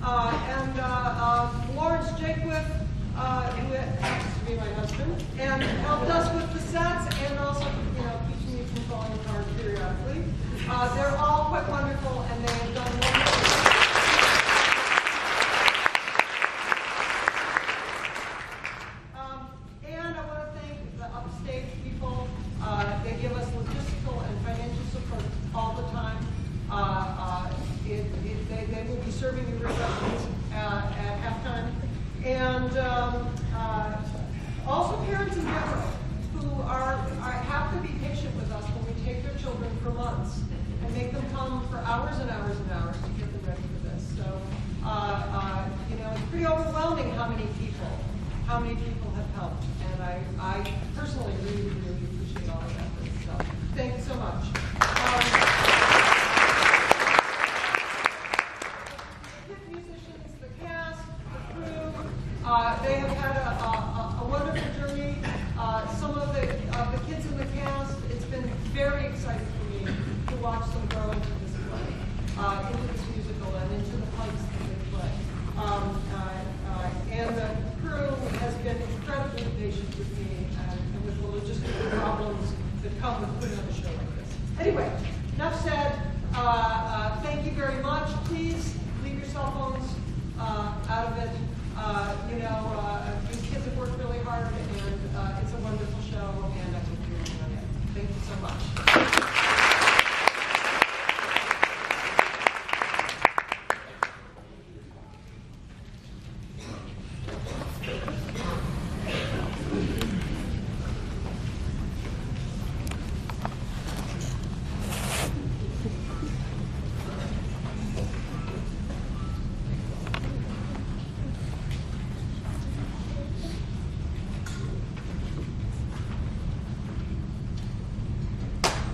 and Lawrence Jakewith, who happens to be my husband, and helped us with the sets and also, keeps me from falling apart periodically. They're all quite wonderful, and they have done wonderful. And I want to thank the upstage people. They give us logistical and financial support all the time. They will be serving you refreshments at halftime. And also parents in general who have to be patient with us when we take their children for months and make them come for hours and hours and hours to get them ready for this. So, it's pretty overwhelming how many people have helped. And I personally really, really appreciate all of that. So, thank you so much. Musicians, the cast, the crew, they have had a wonderful journey. Some of the kids in the cast, it's been very exciting for me to watch them grow into this play, into this musical, and into the parts that they play. And the crew has been incredibly patient with me and with the logistical problems that come with putting on a show like this. Anyway, enough said. Thank you very much. Please leave your cell phones out of it. These kids have worked really hard, and it's a wonderful show, and I hope you enjoy it. Thank you so much.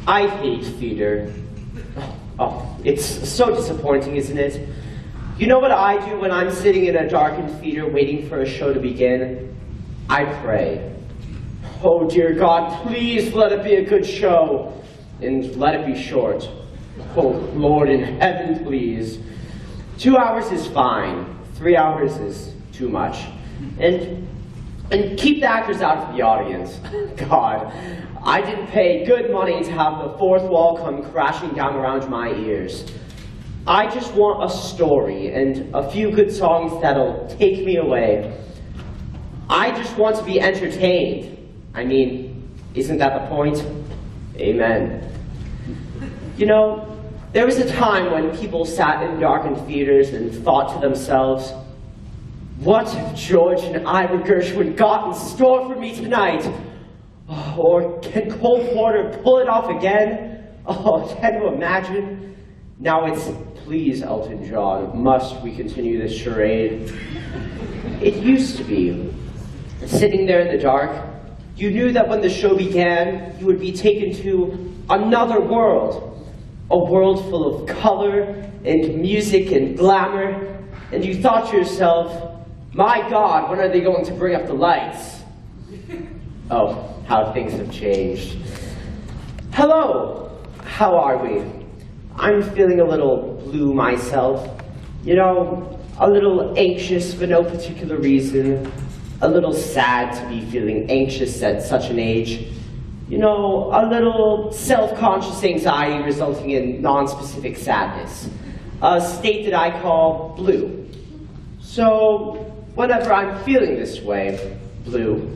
I hate theater. Oh, it's so disappointing, isn't it? You know what I do when I'm sitting in a darkened theater waiting for a show to begin? I pray. Oh, dear God, please let it be a good show, and let it be short. Oh, Lord in heaven, please. 2 hours is fine. 3 hours is too much. And keep the actors out of the audience. God, I didn't pay good money to have the fourth wall come crashing down around my ears. I just want a story and a few good songs that'll take me away. I just want to be entertained. I mean, isn't that the point? Amen. There was a time when people sat in darkened theaters and thought to themselves, what have George and Ira Gershwin got in store for me tonight? Or can Cole Porter pull it off again? Oh, can you imagine? Now it's, please, Elton John, must we continue this charade? It used to be, sitting there in the dark, you knew that when the show began, you would be taken to another world, a world full of color and music and glamour, and you thought to yourself, my God, when are they going to bring up the lights? Oh, how things have changed. Hello, how are we? I'm feeling a little blue myself. A little anxious for no particular reason. A little sad to be feeling anxious at such an age. A little self-conscious anxiety resulting in non-specific sadness. A state that I call blue. So, whenever I'm feeling this way, blue,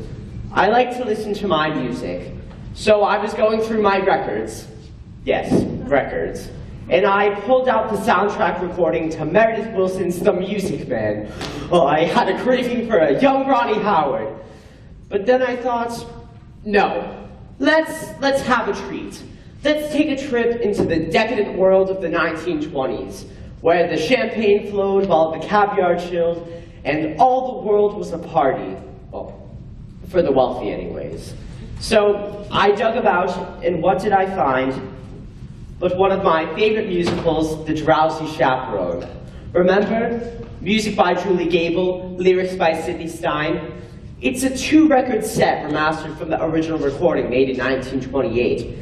I like to listen to my music. So I was going through my records. Yes, records. And I pulled out the soundtrack recording to Meredith Willson's The Music Man. Oh, I had a craving for a young Ronnie Howard. But then I thought, no, let's have a treat. Let's take a trip into the decadent world of the 1920s, where the champagne flowed while the caviar chilled, and all the world was a party. Well, for the wealthy anyways. So I dug about, and what did I find? But one of my favorite musicals, The Drowsy Chaperone. Remember? Music by Julie Gable, lyrics by Sidney Stein. It's a 2-record set remastered from the original recording made in 1928.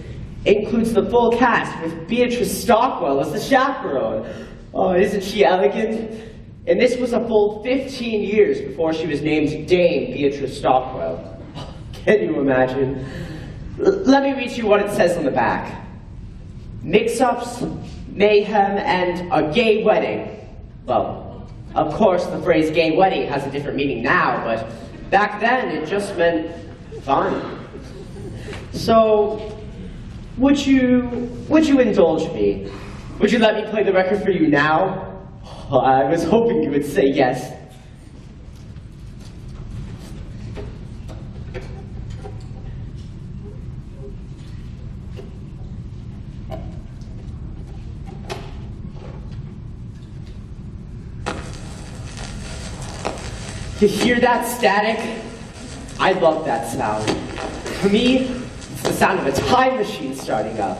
It includes the full cast with Beatrice Stockwell as the chaperone. Oh, isn't she elegant? And this was a full 15 years before she was named Dame Beatrice Stockwell. Can you imagine? Let me read you what it says on the back. Mix-ups, mayhem, and a gay wedding. Well, of course the phrase gay wedding has a different meaning now, but back then it just meant fun. So, would you indulge me? Would you let me play the record for you now? Oh, I was hoping you would say yes. You hear that static? I love that sound. For me, it's the sound of a time machine starting up.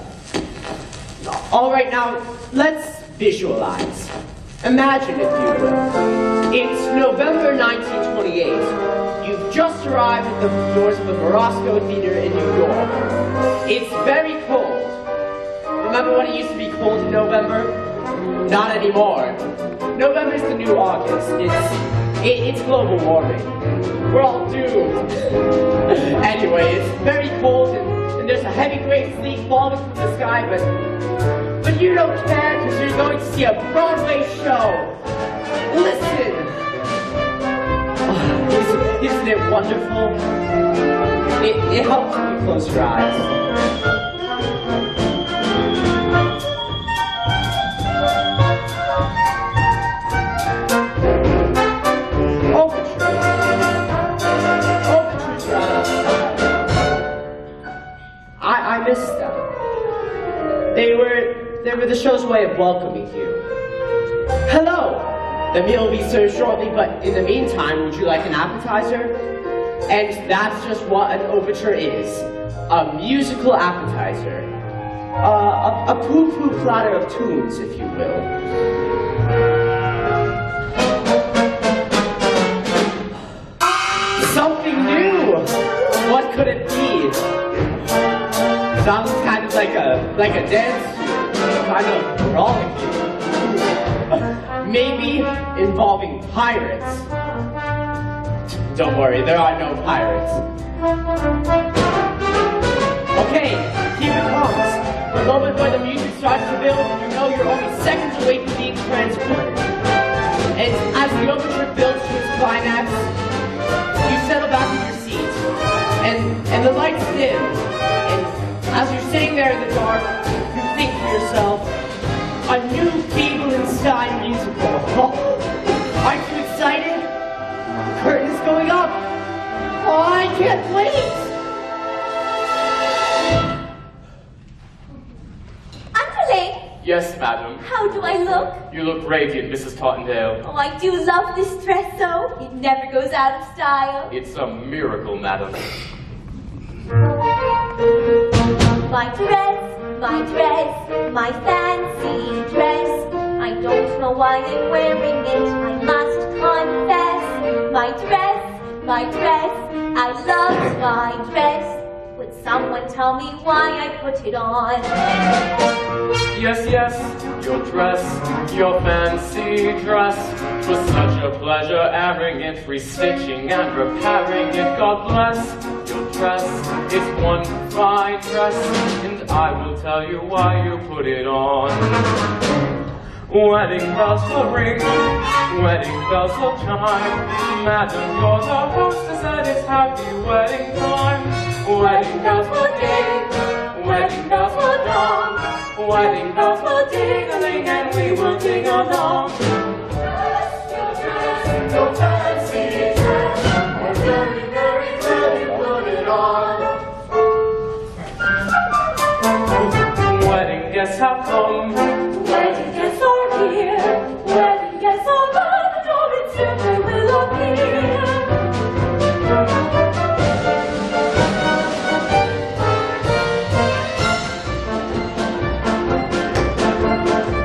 All right, now, let's visualize. Imagine, if you will. It's November 1928. You've just arrived at the doors of the Morosco Theater in New York. It's very cold. Remember when it used to be cold in November? Not anymore. November's the new August. It's global warming. We're all doomed. Anyway, it's very cold and there's a heavy gray sleet falling from the sky, but you don't care because you're going to see a Broadway show. Listen! Oh, isn't it wonderful? It helps when you close your eyes. I missed them. They were the show's way of welcoming you. Hello! The meal will be served shortly, but in the meantime, would you like an appetizer? And that's just what an overture is. A musical appetizer. A poo-poo platter of tunes, if you will. Something new! What could it be? Sounds kind of like a dance, kind of frolicky. Maybe involving pirates. Don't worry, there are no pirates. Okay, here it comes. The moment when the music starts to build, you know you're only seconds away from being transported. And as the overture builds to its climax, you settle back in your seat, and the lights dim, and as you're sitting there in the dark, you think to yourself, a new Gable and Stein musical. Aren't you excited? The curtain is going up. Oh, I can't wait. Andrele! Yes, madam. How do I look? You look radiant, Mrs. Tottendale. Oh, I do love this dress so. It never goes out of style. It's a miracle, madam. My fancy dress. I don't know why I'm wearing it, I must confess. My dress, I love my dress. Would someone tell me why I put it on? Yes, your dress, your fancy dress. 'Twas such a pleasure airing it, restitching and repairing it. God bless your dress, it's one fine dress, and I will tell you why you put it on. Wedding bells will ring, wedding bells will chime. Madam, you're the hostess and it's happy wedding time. Wedding bells will ding, wedding bells will dong. Wedding bells will ding-a-ling and we will ding along. Your fancy dress, and very, very glad you put it on. Wedding guests have come, Wedding guests are here. Wedding guests are by the door, and soon they will appear.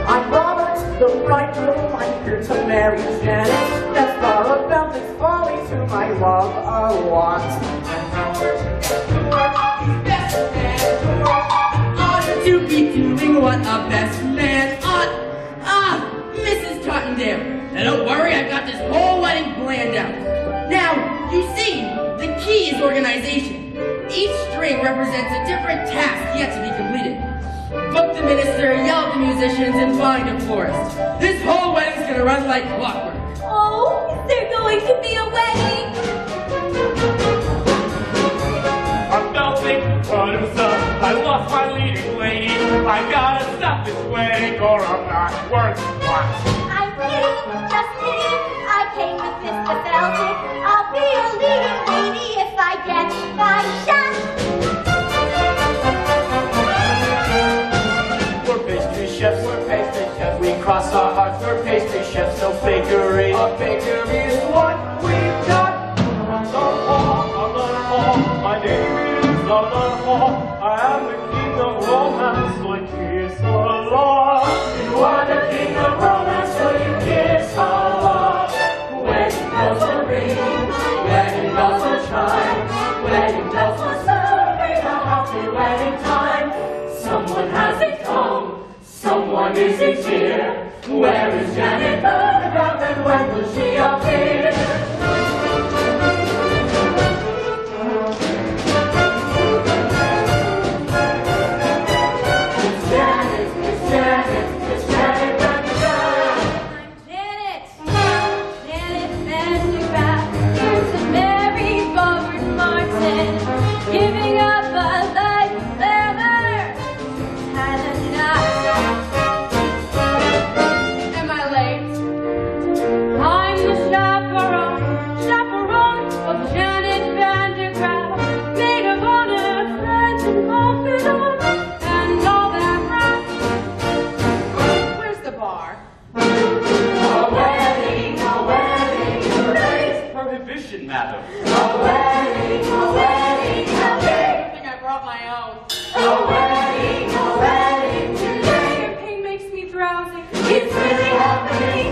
I'm Robert, the bridegroom. I'm here to marry Janet. The star of velvet's folly to my love a lot. Best man, honor to be doing what a best man ought. Ah, Mrs. Tottendale, Now don't worry, I've got this whole wedding planned out. Now, you see, the key is organization. Each string represents a different task yet to be completed. Book the minister, yell at the musicians, and find a florist. This whole wedding's gonna run like clockwork. Oh, is there going to be a wedding? I'm melting, but himself. I lost my leading lady. I gotta stop this wedding or I'm not worth what. I'm kidding, just kidding. I came with Mr. Celtic. I'll be a leading lady if I get my shot. We're pastry chefs, we cross our hearts, we're pastry chefs, no fakery. A bakery is what we've got. My name is Hall. I am the king of romance, so you kiss a lot. You are the king of romance, so you kiss a lot. Wedding bells will ring, wedding bells will chime, wedding bells will celebrate a happy wedding time. Someone hasn't come, someone isn't here. Where is Janet Vandergraaf and when will she appear? Giving up a life forever. Am I late? I'm the chaperone of Janet Vandergraaf, maid of honor, friend and confidant, and all that rap. Where's the bar? A wedding, hooray! Prohibition, madam. A wedding, hooray! I think I brought my own. A wedding today. Your pain makes me drowsy. It's really happening,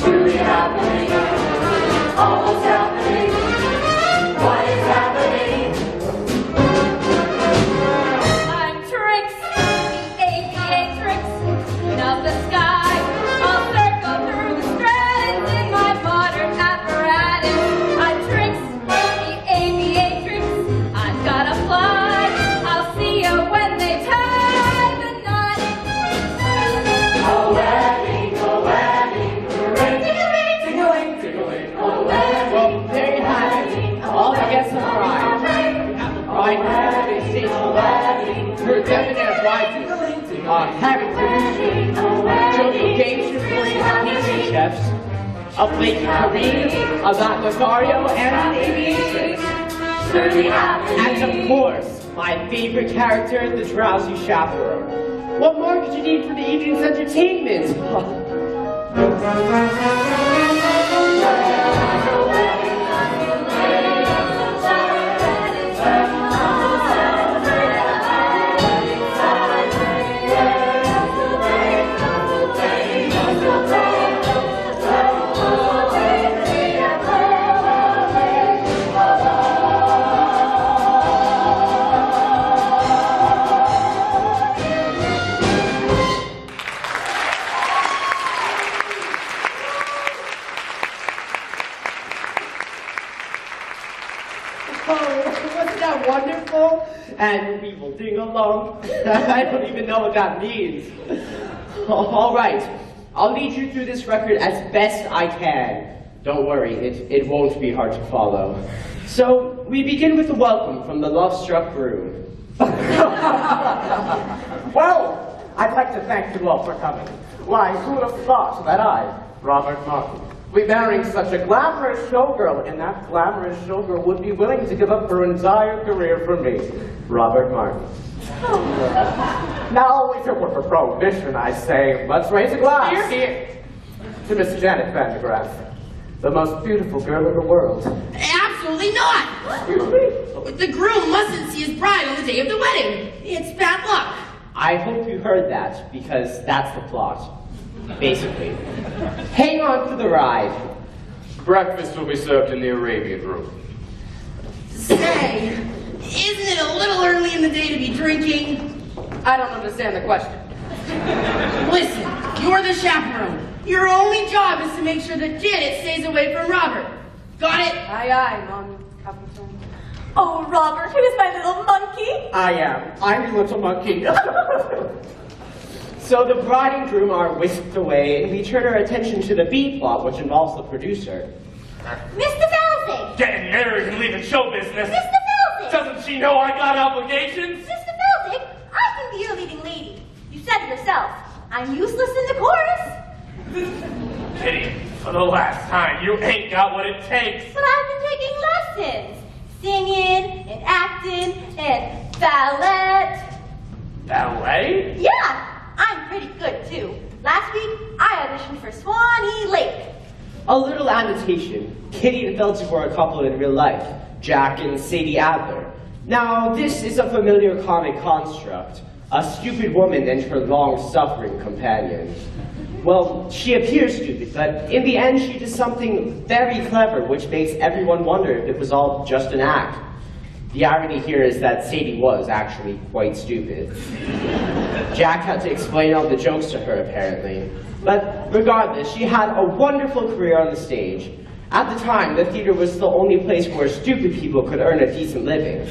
truly happening, almost happening. What is happening? I'm Trix, the aviatrix of the sky. I'll circle through the strands in my modern apparatus. I'm Trix, the aviatrix. I've gotta fly. I'll see you when they tie the knot. A wedding, hooray! Tickling. A wedding, Well, there you have it. All the guests have arrived. We have the bride and station left. Her debonair bride, characters, Joe Gage for pastry chefs, a flaky Kareem, a Matt Lothario, and an aviatrix. truly happening. And of course, my favorite character, the Drowsy Chaperone. What more could you need for the evening's entertainment? Wasn't that wonderful? And we will ding along. I don't even know what that means. All right, I'll lead you through this record as best I can. Don't worry, it won't be hard to follow. So, we begin with a welcome from the love-struck groom. Well, I'd like to thank you all for coming. Why, who would have thought that I, Robert Martin, would be marrying such a glamorous showgirl, and that glamorous showgirl would be willing to give up her entire career for me, Robert Martin. Now, if it were for prohibition, I say, let's raise a glass. Here. To Miss Janet Vandergraaf, the most beautiful girl in the world. Absolutely not! Excuse me? The groom mustn't see his bride on the day of the wedding. It's bad luck. I hope you heard that, because that's the plot. Basically. Hang on for the ride. Breakfast will be served in the Arabian room. Say, isn't it a little early in the day to be drinking? I don't understand the question. Listen, you're the chaperone. Your only job is to make sure that Janet stays away from Robert. Got it? Aye, aye, Mon Captain. Oh, Robert, who's my little monkey? I am. I'm the little monkey. So the bride and groom are whisked away, and we turn our attention to the B plot, which involves the producer. Mr. Felzig! Getting married and leaving show business. Mr. Felzig! Doesn't she know I got obligations? Mr. Felzig, I can be your leading lady. You said it yourself. I'm useless in the chorus. Kitty, for the last time, you ain't got what it takes. But I've been taking lessons. Singing, and acting, and ballet. Ballet? Yeah, I'm pretty good too. Last week, I auditioned for Swanee Lake. A little annotation. Kitty and Felzig were a couple in real life, Jack and Sadie Adler. Now, this is a familiar comic construct. A stupid woman and her long-suffering companion. Well, she appears stupid, but in the end she does something very clever, which makes everyone wonder if it was all just an act. The irony here is that Sadie was actually quite stupid. Jack had to explain all the jokes to her, apparently. But regardless, she had a wonderful career on the stage. At the time, the theater was the only place where stupid people could earn a decent living.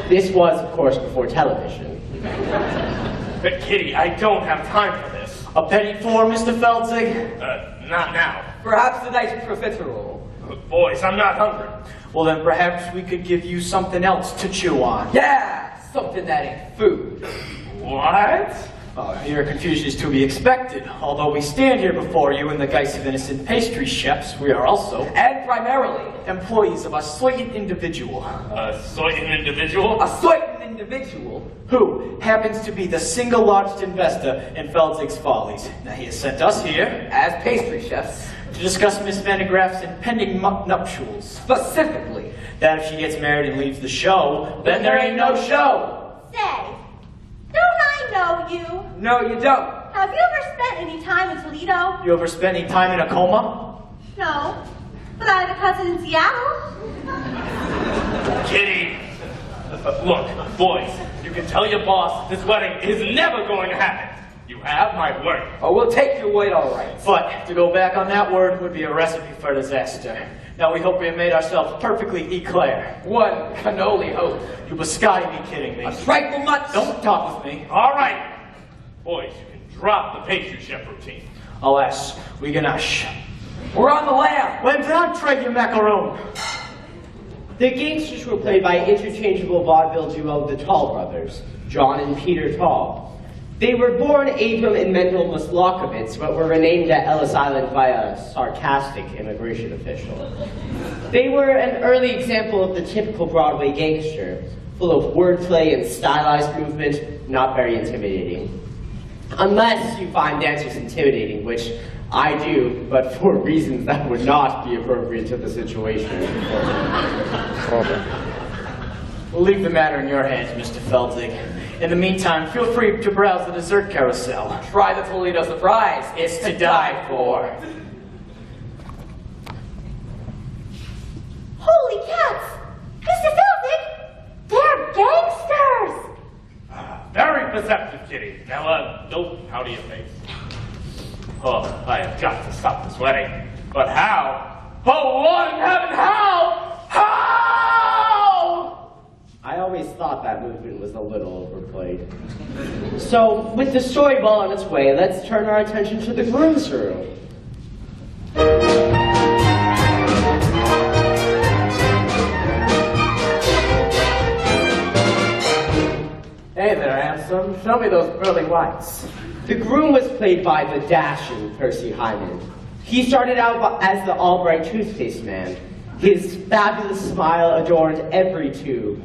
This was, of course, before television. But Kitty, I don't have time for this. A penny for Mr. Felzig? Not now. Perhaps a nice profiterole. Boys, I'm not hungry. Well, then perhaps we could give you something else to chew on. Yeah! Something that ain't food. What? Your confusion is to be expected. Although we stand here before you in the guise of innocent pastry chefs, we are also, and primarily, employees of a certain individual. A certain individual? A certain individual who happens to be the single largest investor in Felzig's Follies. Now, he has sent us here, as pastry chefs, to discuss Miss Van de Graaf's impending nuptials. Specifically, that if she gets married and leaves the show, then there ain't no show. Say, don't I know you? No, you don't. Have you ever spent any time in Toledo? You ever spend any time in a coma? No, but I have a cousin in Seattle. Kitty! Look, boys, you can tell your boss this wedding is never going to happen. You have my word. Oh, we'll take your word, all right. But to go back on that word would be a recipe for disaster. Now, we hope we have made ourselves perfectly eclair. One cannoli hope. You biscotti be kidding me. A trifle much. Don't talk with me. All right. Boys, you can drop the pastry chef routine. Alas, we ganache. We're on the lam. When down, trade your macaron. The gangsters were played by interchangeable vaudeville duo the Tall brothers, John and Peter Tall. They were born Abram and Mendel Muslokovitz, but were renamed at Ellis Island by a sarcastic immigration official. They were an early example of the typical Broadway gangster, full of wordplay and stylized movement, not very intimidating. Unless you find dancers intimidating, which I do, but for reasons that would not be appropriate to the situation. We'll leave the matter in your hands, Mr. Felzig. In the meantime, feel free to browse the dessert carousel. Try the Toledo surprise. It's to die for. Holy cats! Mr. Felzig! They're gangsters! Very perceptive, Kitty. Now, don't powder your face. Oh, I have got to stop this wedding. But how? Oh, Lord in heaven, how? How? I always thought that movement was a little overplayed. So, with the story well on its way, let's turn our attention to the groom's room. Hey there, handsome. Show me those pearly whites. The groom was played by the dashing Percy Hyman. He started out as the Albright toothpaste man. His fabulous smile adorned every tube.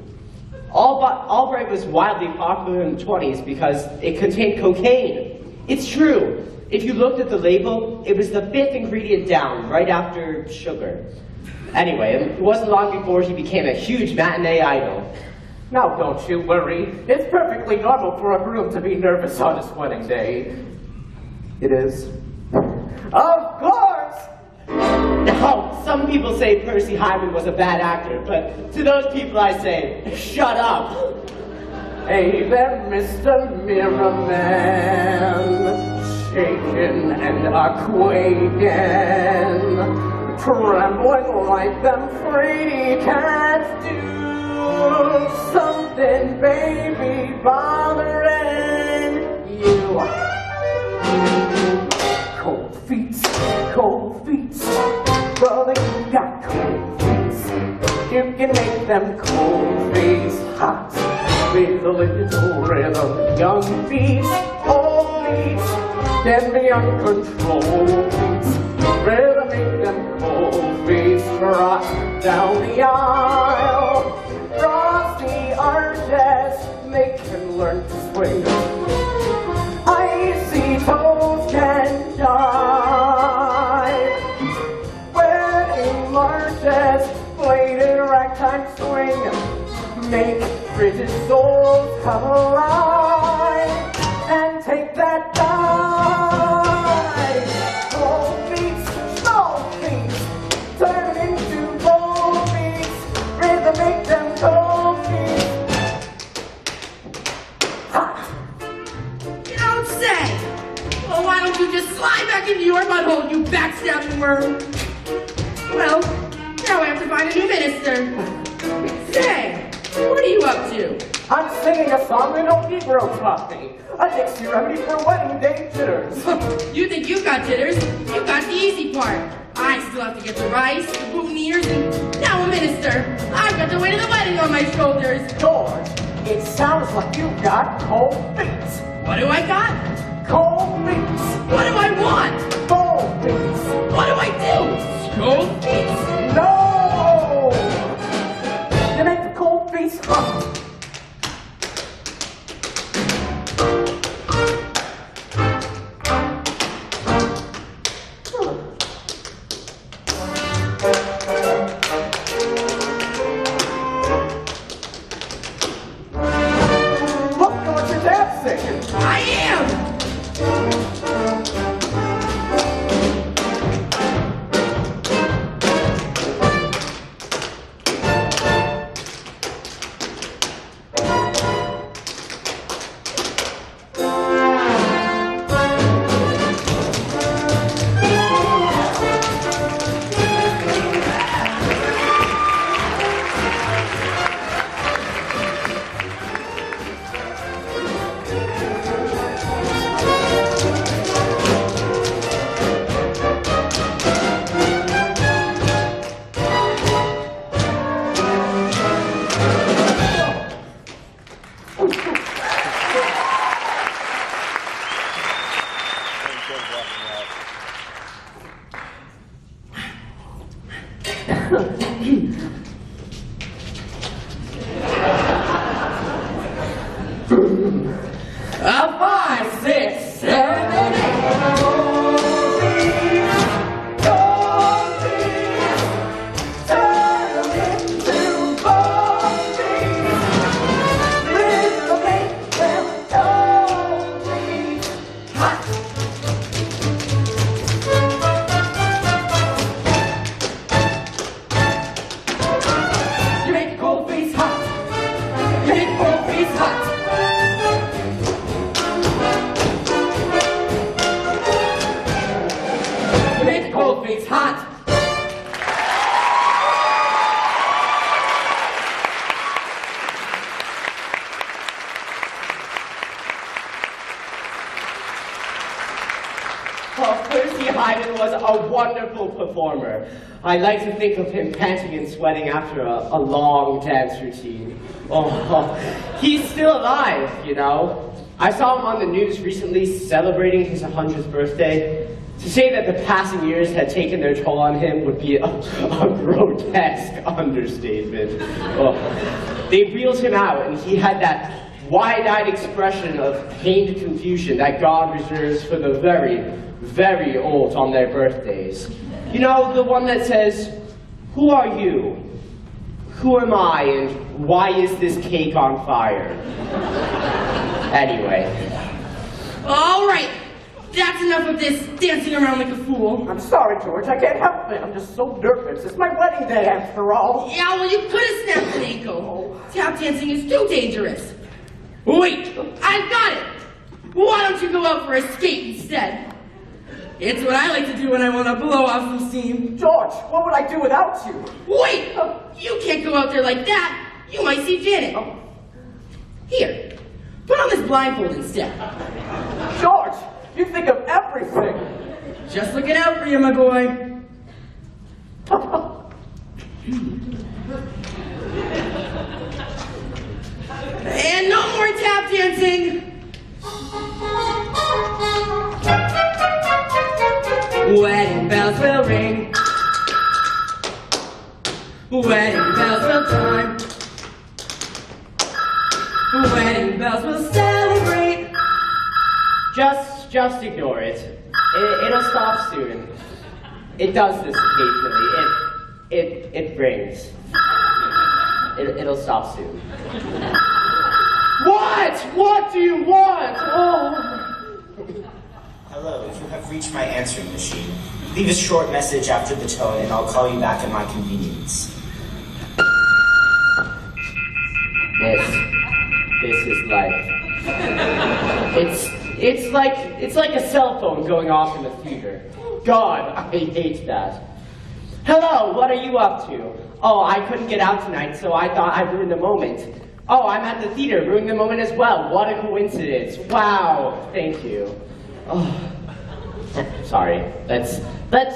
Albright was wildly popular in the 20s because it contained cocaine. It's true. If you looked at the label, it was the 5th ingredient down, right after sugar. Anyway, it wasn't long before he became a huge matinee idol. Now, don't you worry. It's perfectly normal for a groom to be nervous on his wedding day. It is. Of course! Now, some people say Percy Hyman was a bad actor, but to those people I say, shut up! Hey there, Mr. Mirror Man. shaking and a-quaking, trembling like them free cats do. Something, baby, bothering you. Cold feet, brother, you got cold feet. You can make them cold feet hot with a little rhythm. Young feet, old feet, can be uncontrolled feet. Better make them cold feet rock down the aisle. Frosty arches, they can learn to swing. Icy toes can jive. Wedding marches, bladed ragtime swing, make rigid souls come alive and take that dive. Cold feet, small feet, turn into bold feet, rhythm make them cold feet hot. You don't say! Well, why don't you just slide back into your butthole, you backstabbing worm? Well, now I have to find a new minister. Say, what are you up to? I'm singing a song that old Negro taught me. A Dixie remedy for wedding day jitters. You think you got jitters? You got the easy part. I still have to get the rice, the boutonnieres, and now a minister. I've got the weight of the wedding on my shoulders. George, it sounds like you've got cold feet. What do I got? Cold feet. What do I want? Cold feet. What do I do? Cold feet? No! You make the cold feet hot. Look, George, you're dancing. I am! A 5, 6, 7, 8. Cold feet, turn them into cold feet. Rhythm make them cold feet hot. You make cold feet hot. You make cold feet hot. Make cold feet hot. Oh, Percy Hyman was a wonderful performer. I like to think of him panting and sweating after a long dance routine. Oh, he's still alive, you know. I saw him on the news recently celebrating his 100th birthday. To say that the passing years had taken their toll on him would be a grotesque understatement. Oh. They reeled him out, and he had that wide-eyed expression of pained confusion that God reserves for the very, very old on their birthdays. You know, the one that says, "Who are you? Who am I, and why is this cake on fire?" Anyway. All right, that's enough of this dancing around like a fool. I'm sorry, George. I can't help it. I'm just so nervous. It's my wedding day, after all. Yeah, well, you could have snapped an ankle. Tap dancing is too dangerous. Wait, I've got it. Why don't you go out for a skate instead? It's what I like to do when I want to blow off some steam. George, what would I do without you? Wait! You can't go out there like that. You might see Janet. Here, put on this blindfold instead. George, you think of everything. Just looking out for you, my boy. And no more tap dancing. Wedding bells will ring. Wedding bells will chime. Wedding bells will celebrate. Just ignore it. It'll stop soon. It does this occasionally. It rings. It'll stop soon. What? What do you want? Oh. Hello, you have reached my answering machine. Leave a short message after the tone and I'll call you back at my convenience. This is life. It's like a cell phone going off in the theater. God, I hate that. Hello, what are you up to? Oh, I couldn't get out tonight, so I thought I'd ruin the moment. Oh, I'm at the theater, ruining the moment as well. What a coincidence. Wow, thank you. Oh, sorry. Let's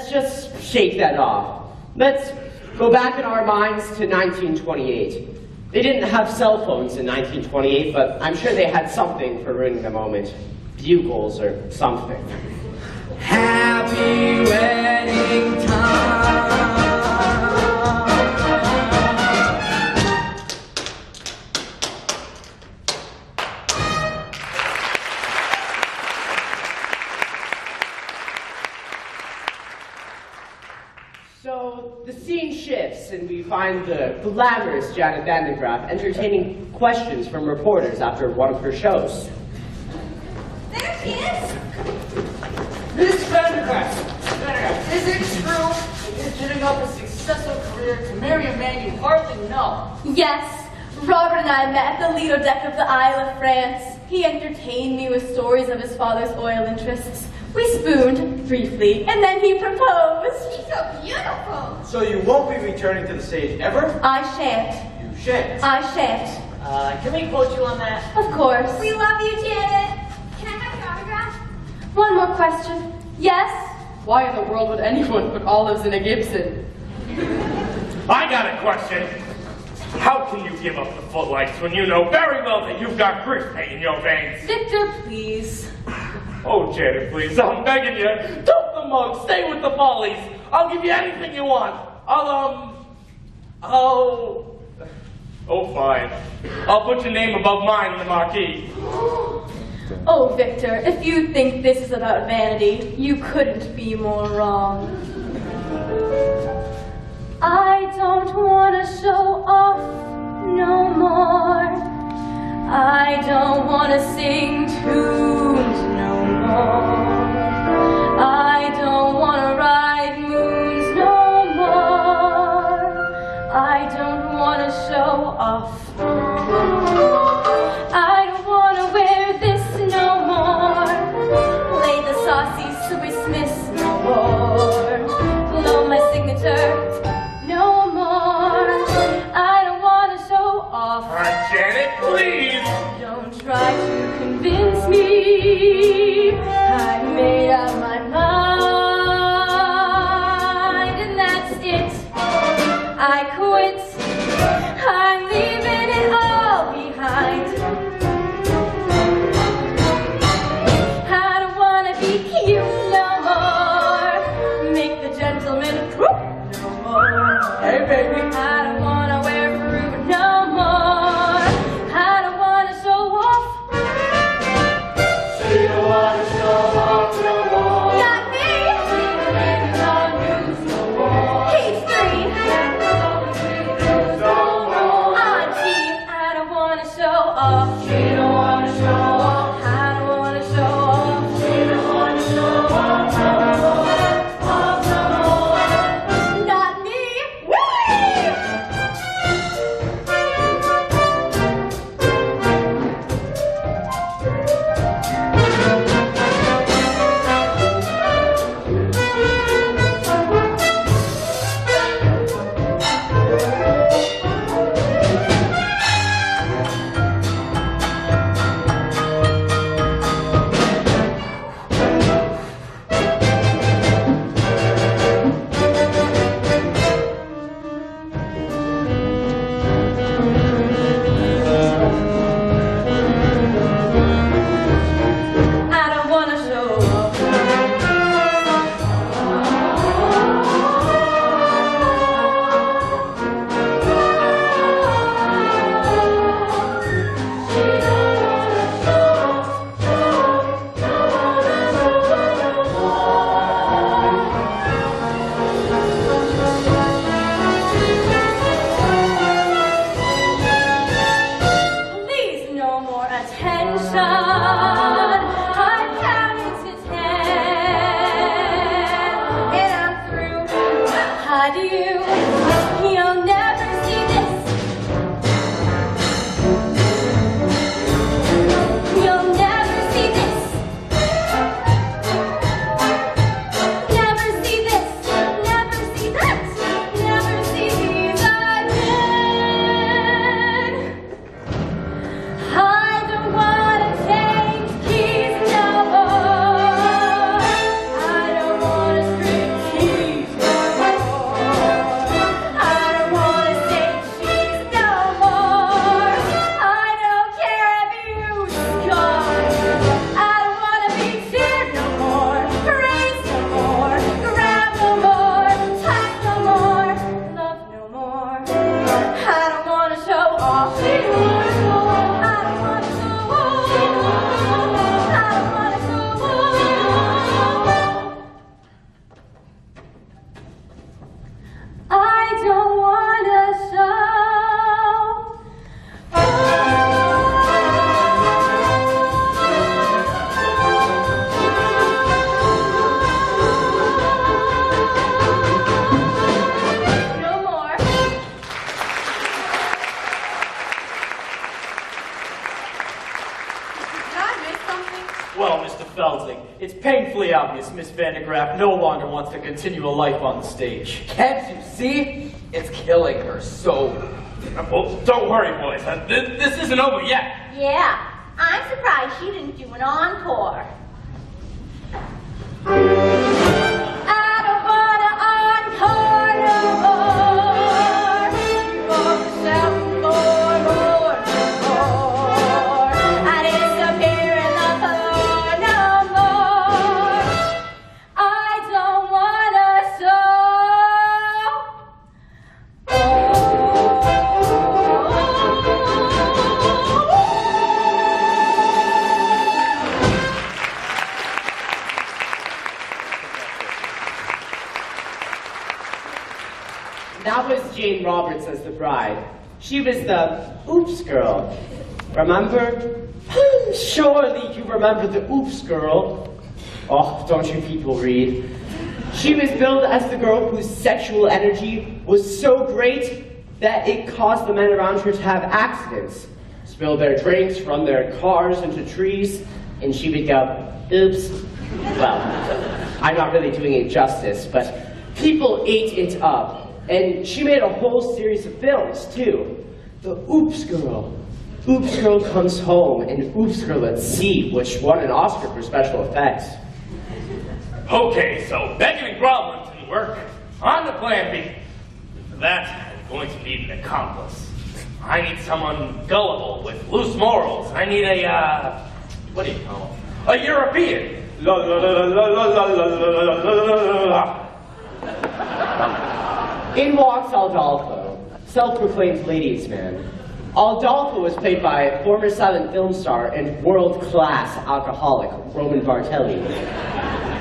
just shake that off. Let's go back in our minds to 1928. They didn't have cell phones in 1928, but I'm sure they had something for ruining the moment. Bugles or something. Happy wedding time. So the scene shifts and we find the glamorous Janet Vandegraff entertaining questions from reporters after one of her shows. There she is. Miss Vandegraff, is it true that you're giving up a successful career to marry a man you hardly know? Yes, Robert and I met at the Lido deck of the Isle of France. He entertained me with stories of his father's oil interests. We spooned, briefly, and then he proposed. He's so beautiful. So you won't be returning to the stage ever? I shan't. You shan't. I shan't. Can we quote you on that? Of course. We love you, Janet. Can I have your autograph? One more question. Yes? Why in the world would anyone put olives in a Gibson? I got a question. How can you give up the footlights when you know very well that you've got grease in your veins? Victor, please. Oh, Janet, please, I'm begging you. Dump the mug, stay with the volleys. I'll give you anything you want. Oh, fine. I'll put your name above mine in the marquee. Oh, Victor, if you think this is about vanity, you couldn't be more wrong. I don't want to show off no more. I don't want to sing tunes no more. I don't want to ride moons no more. I don't want to show off. I don't want to wear this no more. Play the saucy Swiss Miss no more. Blow my signature no more. I don't want to show off. Janet, please. Don't try to convince me. I made up my mind, and that's it. I quit. I'm leaving it all behind. I don't want to be cute no more. Make the gentleman no more. Hey, baby. I don't want to wear fruit no more. I don't want to show off. See you adieu. You'll never see this. You'll never see this. Never see this. Never see that. Never see these again. I don't wanna change keys no more. I don't wanna string keys no more. I don't wanna say cheese no more. I don't care if you scar. I don't wanna be cheered no more. Praised no more. Grab no more. Touch no more. Love no more. I don't wanna show off anymore. I don't wanna show off. I don't wanna show off. I don't wanna show. No more. Did I miss something? Well, Mr. Feldzing, it's painfully obvious Miss Van de Graaff no longer wants to continue a life on the stage. Can't you see? It's killing her soul. Well, don't worry, boys. This isn't over yet. Yeah, I'm surprised she didn't do an encore. I don't wanna encore no more. You want yourself more. I disappear in the floor no more. I don't wanna That was Jane Roberts as the bride. She was the Oops Girl. Remember? Surely you remember the Oops Girl. Oh, don't you people read? She was billed as the girl whose sexual energy was so great that it caused the men around her to have accidents, spill their drinks, run their cars into trees, and she would go, oops. Well, I'm not really doing it justice, but people ate it up. And she made a whole series of films, too. The Oops Girl. Oops Girl Comes Home and Oops Girl at Sea, which won an Oscar for special effects. Okay, so begging and groveling didn't work. On to plan B. For that, I'm going to need an accomplice. I need someone gullible with loose morals. I need a, what do you call him? A European. La la la la la la la la la la la. In walks Aldolfo, self-proclaimed ladies' man. Aldolfo was played by former silent film star and world-class alcoholic Roman Bartelli.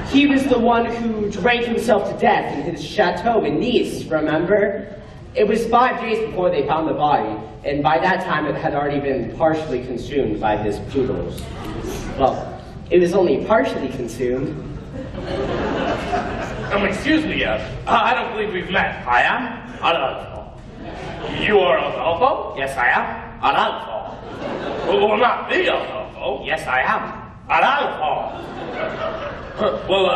He was the one who drank himself to death in his chateau in Nice, remember? It was 5 days before they found the body, and by that time it had already been partially consumed by his poodles. Well, it was only partially consumed. Excuse me, I don't believe we've met. I am Adolfo. You are Adolfo? Yes, I am Adolfo. Well, not the Adolfo. Yes, I am Adolfo. Well,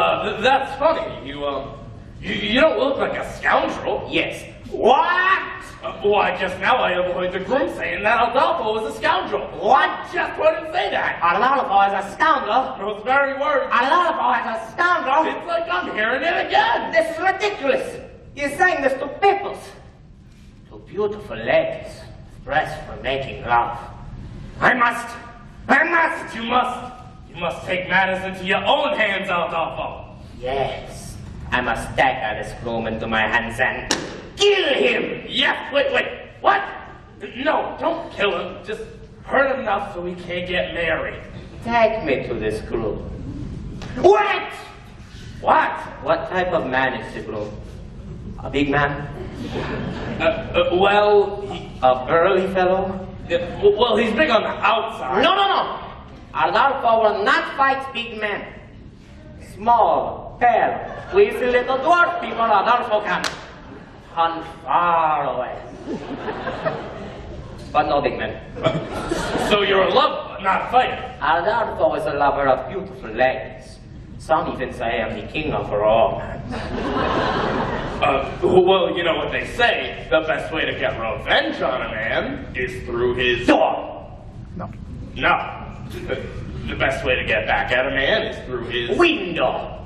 that's funny. You don't look like a scoundrel. Yes. What? Why, just now I overheard the groom saying that Adolfo was a scoundrel. What? I just wouldn't say that. Adolfo is a scoundrel. Those very words. Adolfo is a scoundrel. It's like I'm hearing it again. This is ridiculous. You're saying this to pimples. To beautiful ladies, dressed for making love. You must take matters into your own hands, Adolfo. Yes, I must dagger this groom into my hands and kill him. Yes, wait, what? No, don't kill him. Just hurt him enough so he can't get married. Take me to this groom. What? What? What type of man is the groom? A big man? A burly fellow? Well, he's big on the outside. No. Adolfo will not fight big men. Small, pale, with little dwarf people, Adolfo can. hunt far away. But no big man. So you're a lover, not a fighter. Adolfo is a lover of beautiful ladies. Some even say I'm the king of all. Well, you know what they say. The best way to get revenge on a man is through his... Door! No. The best way to get back at a man is through his... Window!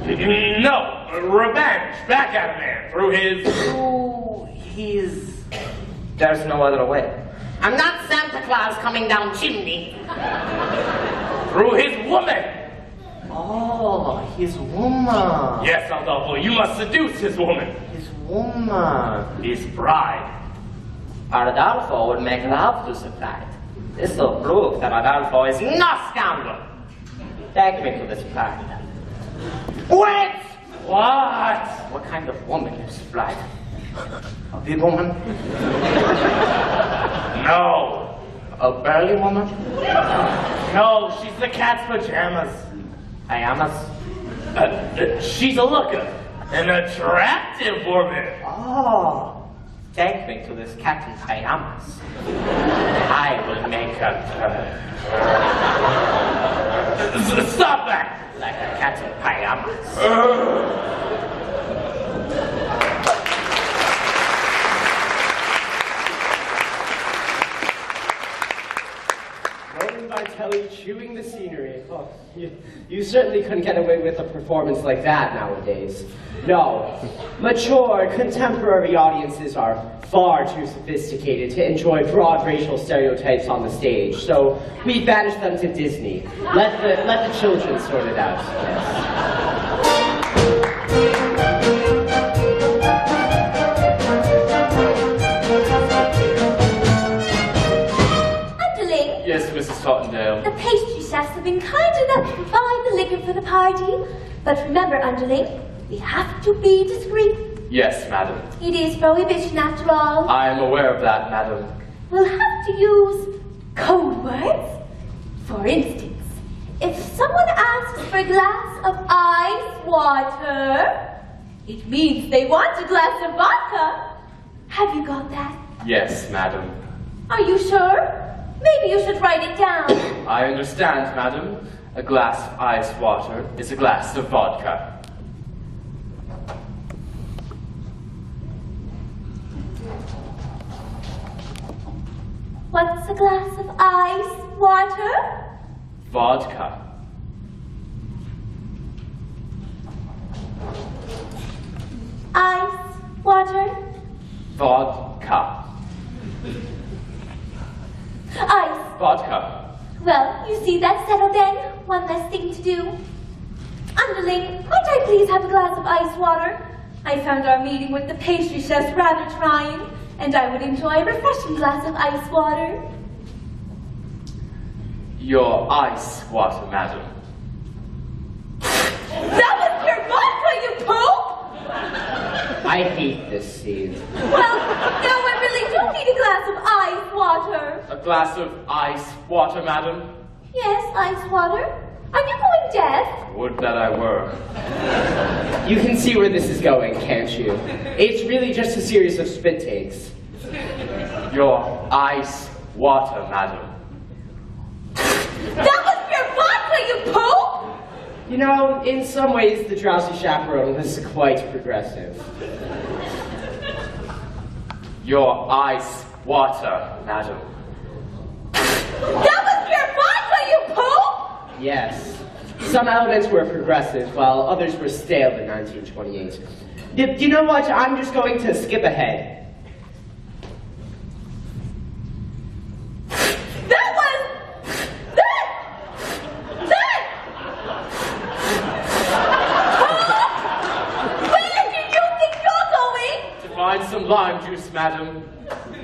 No. Revenge. Back at a man through his... Through his... There's no other way. I'm not Santa Claus coming down chimney. Through his woman. Oh, his woman. Yes, Adolfo, you must seduce his woman. His woman. His bride. Adolfo would make love to the bride. This will prove that Adolfo is no scoundrel. Take me to this bride. Wait! What? What kind of woman is bride? A big woman? No. A burly woman? No, she's the cat's pajamas. Pajamas? She's a looker. An attractive woman. Oh. Take me to this cat in pajamas. I will make her Stop that! like a cat in pajamas. Rolling by telly, chewing the scenery. Oh, you certainly couldn't get away with a performance like that nowadays. No. Mature, contemporary audiences are far too sophisticated to enjoy broad racial stereotypes on the stage, so we banished them to Disney. Let the children sort it out. Yes. Yes, Mrs. Tottendale. The pastry chefs have been kind enough to provide the liquor for the party. But remember, underling, we have to be discreet. Yes, madam. It is prohibition after all. I am aware of that, madam. We'll have to use code words. For instance, if someone asks for a glass of ice water, it means they want a glass of vodka. Have you got that? Yes, madam. Are you sure? Maybe you should write it down. I understand, madam. A glass of ice water is a glass of vodka. What's a glass of ice water? Vodka. Ice water? Vodka. Ice. Vodka. Well, you see, that's settled then. One less thing to do. Underling, might I please have a glass of ice water? I found our meeting with the pastry chefs rather trying, and I would enjoy a refreshing glass of ice water. Your ice water, madam. That was your vodka, you poop! I hate this scene. Well, now I really do need a glass of ice water. A glass of ice water, madam? Yes, ice water. Are you going deaf? Would that I were. You can see where this is going, can't you? It's really just a series of spit takes. Your ice water, madam. That was your vodka, you poop! You know, in some ways, the Drowsy Chaperone was quite progressive. Your ice water, madam. That was your vodka, you poop! Yes. Some elements were progressive, while others were stale in 1928. You know what? I'm just going to skip ahead. Find some lime juice, madam.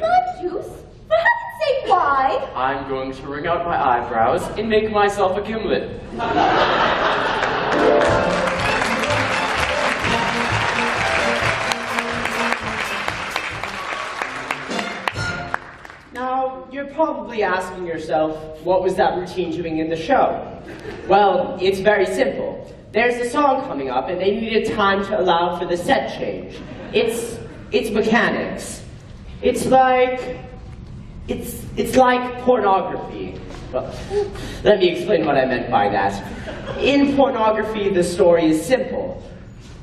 Lime juice? For heaven's sake, why? I'm going to wring out my eyebrows and make myself a gimlet. Now, you're probably asking yourself, what was that routine doing in the show? Well, it's very simple. There's a song coming up, and they needed time to allow for the set change. It's It's mechanics. It's like pornography. Well, let me explain what I meant by that. In pornography, the story is simple.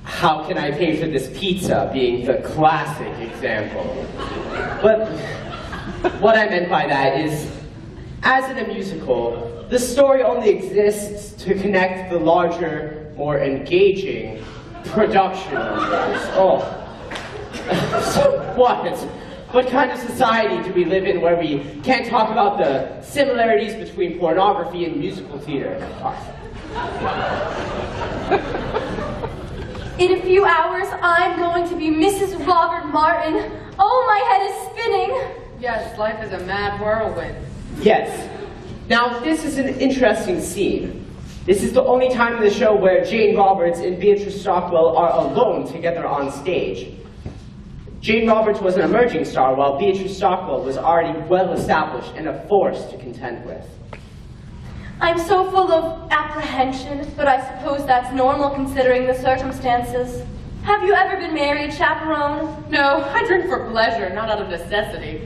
How can I pay for this pizza being the classic example? But what I meant by that is, as in a musical, the story only exists to connect the larger, more engaging production numbers. Oh. So what? What kind of society do we live in where we can't talk about the similarities between pornography and musical theater? In a few hours, I'm going to be Mrs. Robert Martin. Oh, my head is spinning. Yes, life is a mad whirlwind. Yes. Now, this is an interesting scene. This is the only time in the show where Jane Roberts and Beatrice Stockwell are alone together on stage. Jane Roberts was an emerging star, while Beatrice Stockwell was already well established and a force to contend with. I'm so full of apprehension, but I suppose that's normal considering the circumstances. Have you ever been married, Chaperone? No, I drink for pleasure, not out of necessity.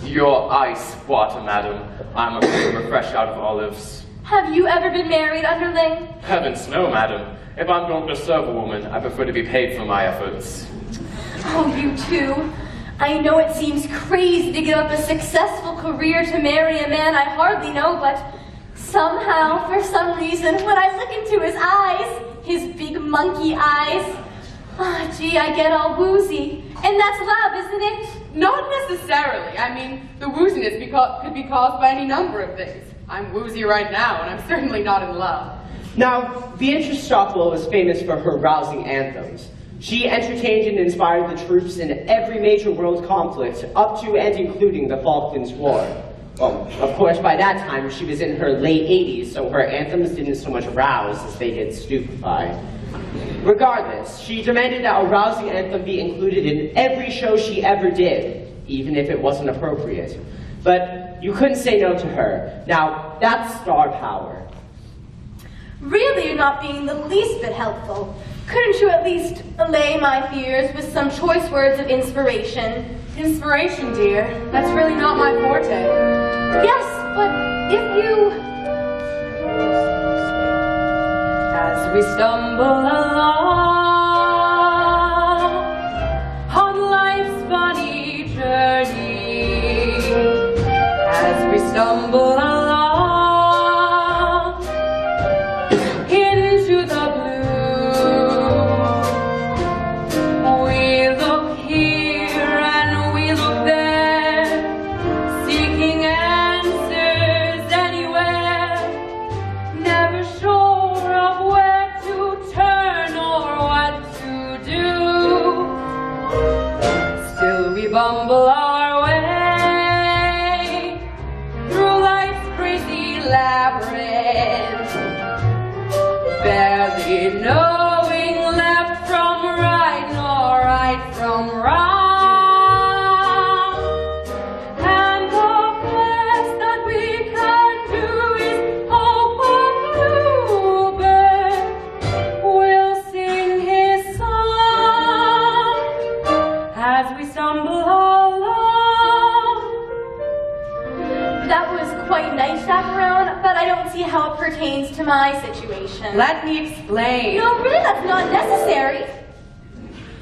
Your ice water, madam. I'm afraid we're fresh out of olives. Have you ever been married, underling? Heavens, no, madam. If I'm going to serve a woman, I prefer to be paid for my efforts. Oh, you too. I know it seems crazy to give up a successful career to marry a man I hardly know, but somehow, for some reason, when I look into his eyes, his big monkey eyes, gee, I get all woozy. And that's love, isn't it? Not necessarily. I mean, the wooziness could be caused by any number of things. I'm woozy right now, and I'm certainly not in love. Now, Beatrice Stockwell was famous for her rousing anthems. She entertained and inspired the troops in every major world conflict, up to and including the Falklands War. Well, of course, by that time, she was in her late 80s, so her anthems didn't so much rouse as they did stupefy. Regardless, she demanded that a rousing anthem be included in every show she ever did, even if it wasn't appropriate. But you couldn't say no to her. Now, that's star power. Really, you're not being the least bit helpful. Couldn't you at least allay my fears with some choice words of inspiration? Inspiration, dear. That's really not my forte. Yes, but if you... As we stumble along on life's funny journey, as we stumble along into the blue, we look here and we look there, seeking answers anywhere, never sure of where to turn or what to do. Still we bumble our way through life's crazy labyrinth, barely knowing left from right nor right from wrong. And the best that we can do is hope a bluebird will sing his song as we stumble along. That was quite nice, Chaperone, but I don't see how it pertains to my situation. Let me explain. No, really, that's not necessary.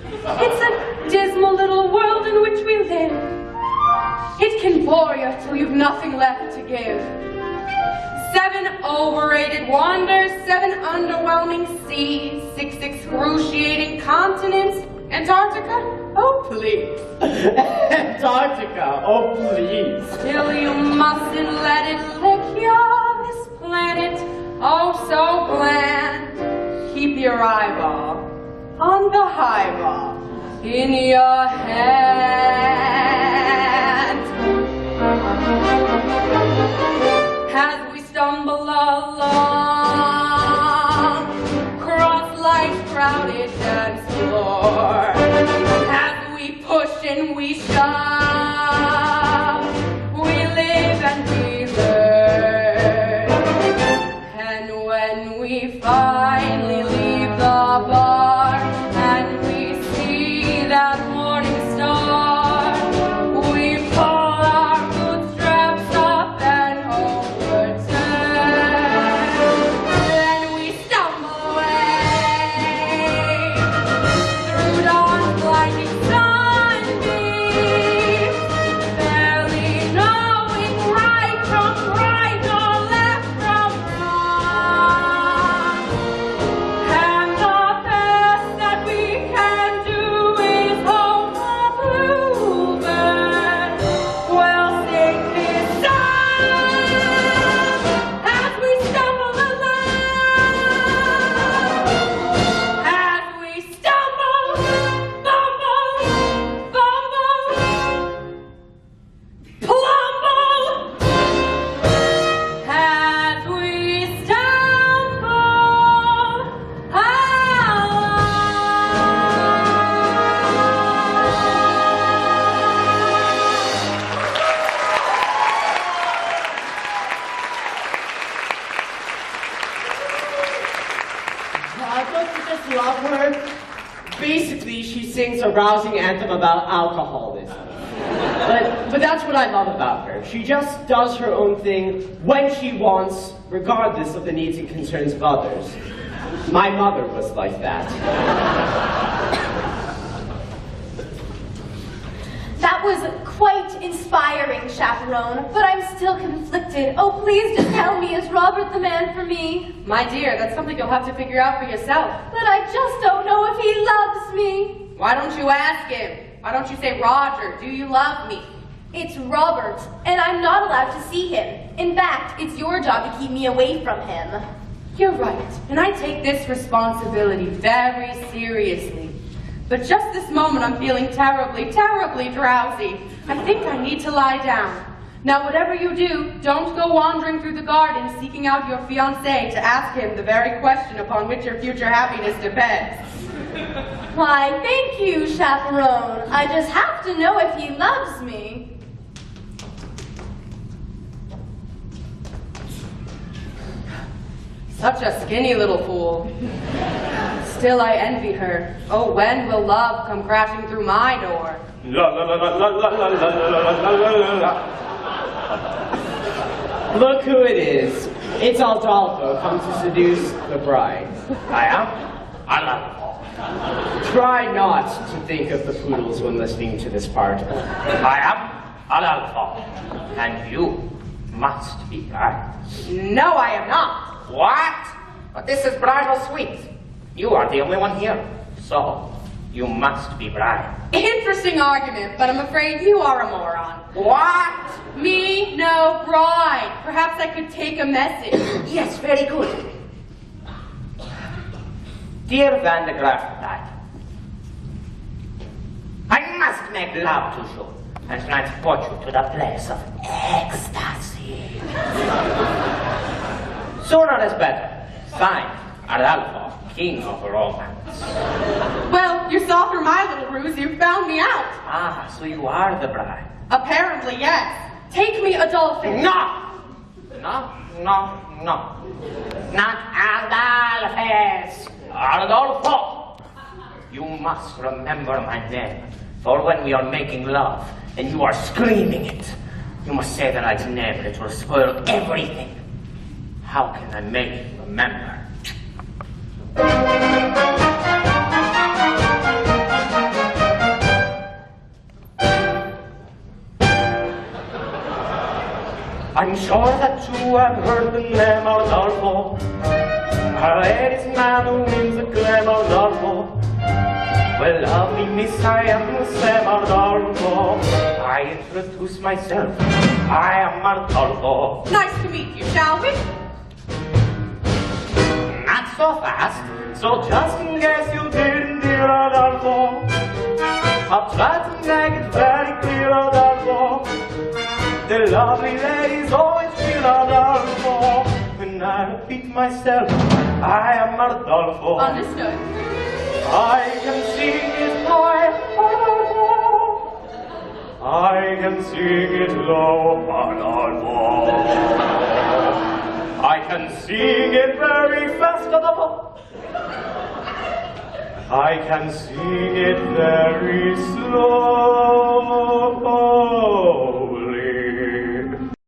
It's a dismal little world in which we live. It can bore you till you've nothing left to give. 7 overrated wonders, 7 underwhelming seas, 6 excruciating continents, Antarctica? Oh, please. Antarctica, oh please. Still you mustn't let it lick you, this planet, oh so bland. Keep your eyeball on the highball in your hand. As we stumble along, cross life's crowded dance floor, as we push and we shove, we live and we learn. And when we finally leave the bar and we see that she sings a rousing anthem about alcoholism. But that's what I love about her. She just does her own thing when she wants, regardless of the needs and concerns of others. My mother was like that. That was quite inspiring, Chaperone, but I'm still conflicted. Oh, please just tell me, is Robert the man for me? My dear, that's something you'll have to figure out for yourself. But I just don't know if he loves me. Why don't you ask him? Why don't you say, Roger, do you love me? It's Robert, and I'm not allowed to see him. In fact, it's your job to keep me away from him. You're right, and I take this responsibility very seriously. But just this moment, I'm feeling terribly, terribly drowsy. I think I need to lie down. Now, whatever you do, don't go wandering through the garden seeking out your fiancé to ask him the very question upon which your future happiness depends. Why, thank you, Chaperone. I just have to know if he loves me. Such a skinny little fool. Still I envy her. Oh, when will love come crashing through my door? La la la la la la la la la la la. Look who it is. It's Adolfo, come to seduce the bride. I am Adolfo. Try not to think of the poodles when listening to this part. I am Adolfo. And you must be bride. No, I am not. What? But this is bridal suite. You are the only one here. So, you must be bride. Interesting argument, but I'm afraid you are a moron. What? Me? No, bride. Perhaps I could take a message. Yes, very good. Dear Van de Graaff, I must make love to you and transport you to the place of ecstasy. Sooner is better. Signed, Adolfo, king of romance. Well, you saw through my little ruse. You found me out. Ah, so you are the bride. Apparently, yes. Take me, Adolfo. No! No, no, no. Not Adolphus. Adolfo. You must remember my name. For when we are making love and you are screaming it, you must say the right name. It will spoil everything. How can I make you remember? I'm sure that you have heard the name Adolfo. A ladies' man who wins the claim Adolfo. Well, lovely miss, I am the same Adolfo. I introduce myself. I am Adolfo. Nice to meet you, shall we? Not so fast. So just in case you didn't hear Adolfo, I'll try to make it very clear, Adolfo. The lovely ladies always feel Adolfo. When I repeat myself, I am Adolfo. Understood. I can sing it high, Adolfo. I can sing it low, Adolfo. I can sing it very fast, Adolfo. I can sing it very slow.